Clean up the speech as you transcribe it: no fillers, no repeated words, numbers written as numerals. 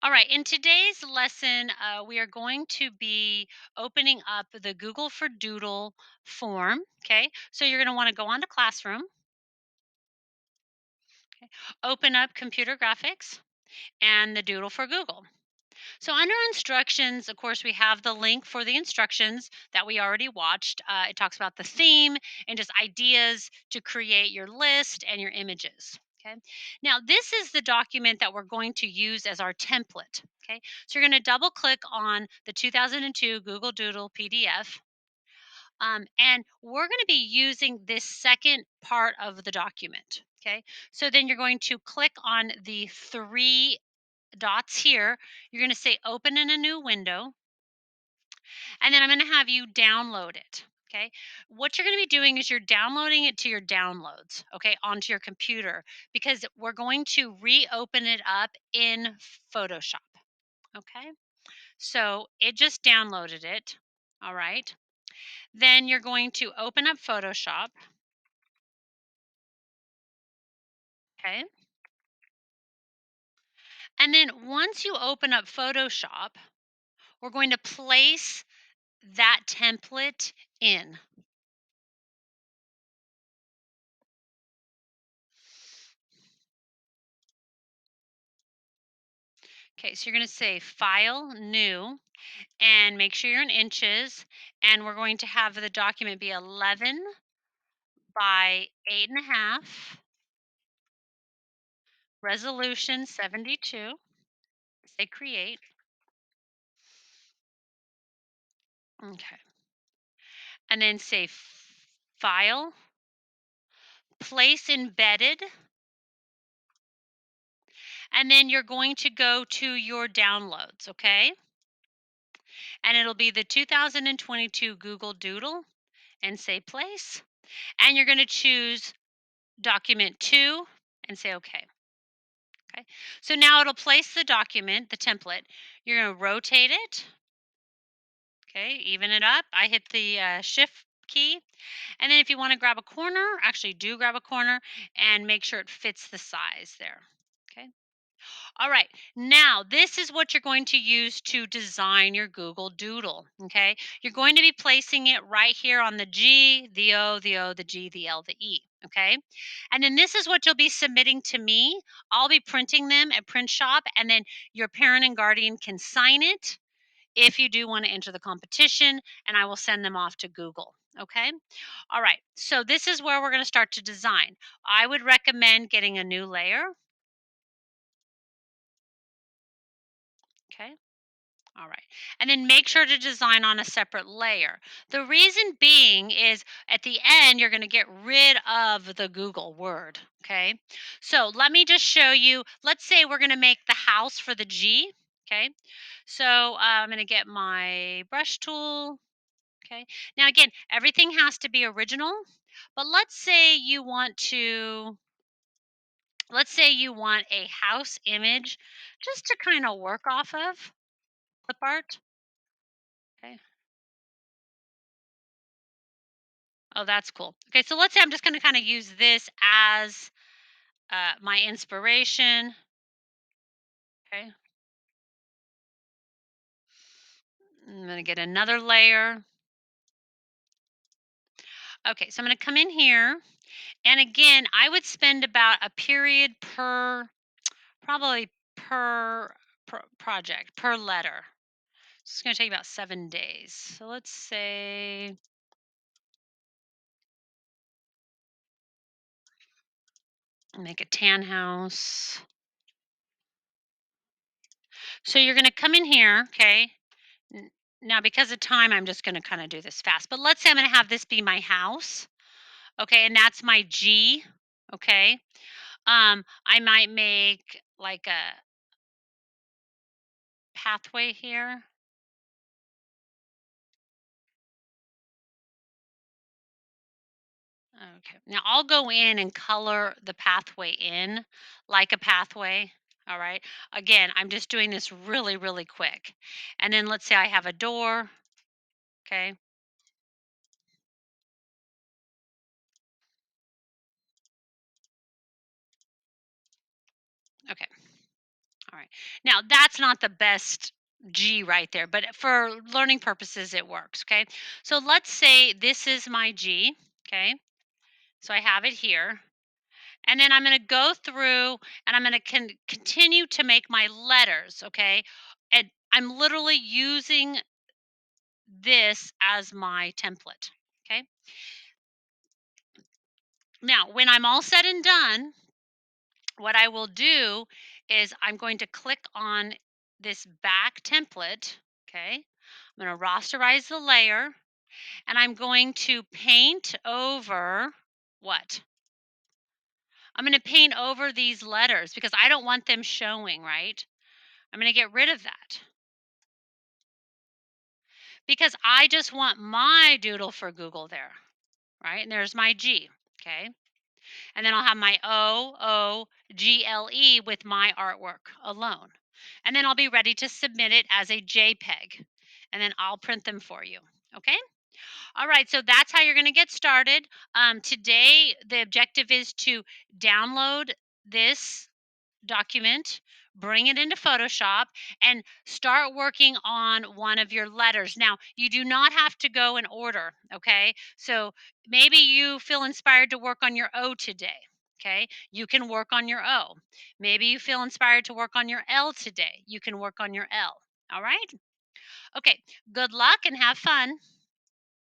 All right, in today's lesson, we are going to be opening up the Google for Doodle form. Okay, so you're going to want to go on to Classroom, open up Computer Graphics, and the Doodle for Google. So, under instructions, of course, we have the link for the instructions that we already watched. It talks about the theme and just ideas to create your list and your images. Okay. Now, this is the document that we're going to use as our template. Okay. So, you're going to double click on the 2002 Google Doodle PDF. And we're going to be using this second part of the document. Okay. So, then you're going to click on the three dots here. You're going to say open in a new window, and then I'm going to have you download it. Okay. What you're going to be doing is you're downloading it to your downloads, okay, onto your computer because we're going to reopen it up in Photoshop. Okay. So it just downloaded it. All right. Then you're going to open up Photoshop. Okay. And then once you open up Photoshop, we're going to place that template in. Okay, so you're going to say File, New, and make sure you're in inches. And we're going to have the document be 11 by 8.5, resolution 72. Say Create. Okay. And then say File, Place Embedded. And then you're going to go to your downloads, okay? And it'll be the 2022 Google Doodle and say Place. And you're going to choose Document 2 and say OK. Okay. So now it'll place the document, the template. You're going to rotate it. Okay. Even it up. I hit the shift key. And then if you want to grab a corner, actually do grab a corner and make sure it fits the size there. Okay. All right. Now, this is what you're going to use to design your Google Doodle. Okay. You're going to be placing it right here on the G, the O, the O, the G, the L, the E. Okay. And then this is what you'll be submitting to me. I'll be printing them at Print Shop, and then your parent and guardian can sign it if you do want to enter the competition, and I will send them off to Google. Okay. All right. So this is where we're going to start to design. I would recommend getting a new layer. Okay. All right. And then make sure to design on a separate layer. The reason being is at the end, you're going to get rid of the Google word. Okay. So let me just show you. Let's say we're going to make the house for the G. Okay. So I'm going to get my brush tool. Okay. Now, again, everything has to be original, but let's say you want a house image just to kind of work off of clip art. Okay. Oh, that's cool. Okay, so let's say I'm just going to kind of use this as my inspiration. Okay, I'm going to get another layer. Okay, so I'm going to come in here. And again, I would spend about a period probably per, project, per letter. It's going to take about 7 days. So let's say, make a tan house. So you're going to come in here, okay? N- Now, because of time, I'm just going to kind of do this fast. But let's say I'm going to have this be my house. Okay, and that's my G. Okay. I might make like a pathway here. Okay. Now I'll go in and color the pathway in like a pathway. All right. Again, I'm just doing this really, really quick. And then let's say I have a door. Okay. Okay. All right. Now, that's not the best G right there, but for learning purposes, it works. Okay. So let's say this is my G. Okay. So I have it here. And then I'm going to go through and I'm going to continue to make my letters. Okay. And I'm literally using this as my template. Okay. Now, when I'm all said and done, what I will do is I'm going to click on this back template. Okay. I'm going to rasterize the layer and I'm going to paint over what? I'm going to paint over these letters because I don't want them showing, right? I'm going to get rid of that because I just want my doodle for Google there, right? And there's my G. Okay. And then I'll have my OOGLE with my artwork alone. And then I'll be ready to submit it as a JPEG. And then I'll print them for you. Okay? All right, so that's how you're going to get started. Today, the objective is to download this document, bring it into Photoshop, and start working on one of your letters. Now, you do not have to go in order, okay? So maybe you feel inspired to work on your O today. Okay, you can work on your O. Maybe you feel inspired to work on your L today. You can work on your L. All right. Okay, good luck and have fun.